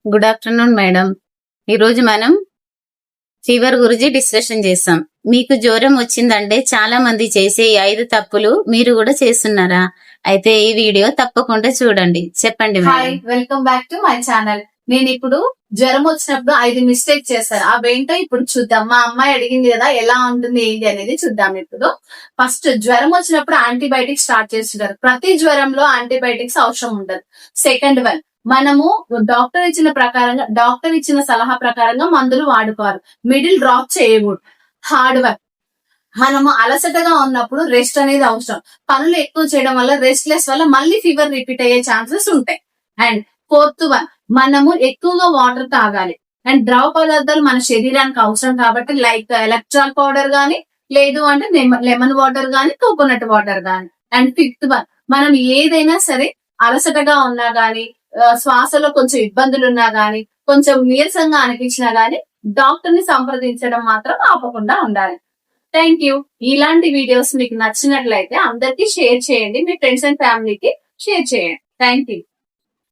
Good afternoon madam. ఈరోజు మనం fever గురించి డిస్కషన్ చేస్తాం. మీకు జ్వరం వచ్చిందంటే చాలా మంది చేసే ఈ 5 తప్పులు మీరు కూడా చేస్తున్నారా? అయితే ఈ వీడియో తప్పకుండా చూడండి. చెప్పండి hi, madam. Welcome back to my channel. నేను ఇప్పుడు జ్వరం వచ్చినప్పుడు 5 మిస్టేక్ చేశాను. అవేంటో ఇప్పుడు చూద్దాం. మా అమ్మాయి అడిగింది కదా ఎలా ఉంటుంది ఏంటి అనేది చూద్దాం. ఇప్పుడు ఫస్ట్ జ్వరం వచ్చినప్పుడు యాంటీబయాటిక్స్ స్టార్ట్ చేస్తుంటారు. ప్రతి జ్వరంలో యాంటీబయాటిక్స్ అవసరం ఉండదు. సెకండ్ వన్, మనము డాక్టర్ ఇచ్చిన సలహా ప్రకారంగా మందులు వాడుకోవాలి. మిడిల్ డ్రాప్ చేయకూడదు. హార్డ్ వర్క్, మనము అలసటగా ఉన్నప్పుడు రెస్ట్ అనేది అవసరం. పనులు ఎక్కువ చేయడం వల్ల రెస్ట్లెస్ వల్ల మళ్ళీ ఫీవర్ రిపీట్ అయ్యే ఛాన్సెస్ ఉంటాయి. అండ్ ఫోర్త్ వన్, మనము ఎక్కువగా వాటర్ తాగాలి. అండ్ ద్రవ పదార్థాలు మన శరీరానికి అవసరం కాబట్టి లైక్ ఎలక్ట్రాల్ పౌడర్ గానీ, లేదు అంటే లెమన్ వాటర్ గానీ, కోకోనట్ వాటర్ గానీ. అండ్ ఫిఫ్త్ వన్, మనం ఏదైనా సరే అలసటగా ఉన్నా గానీ, శ్వాసలో కొంచెం ఇబ్బందులు ఉన్నా గానీ, కొంచెం నీరసంగా అనిపించినా గానీ డాక్టర్ ని సంప్రదించడం మాత్రం ఆపకుండా ఉండాలి. Thank you. ఇలాంటి వీడియోస్ మీకు నచ్చినట్లయితే అందరికీ షేర్ చేయండి. మీ ఫ్రెండ్స్ అండ్ ఫ్యామిలీకి షేర్ చేయండి. Thank you.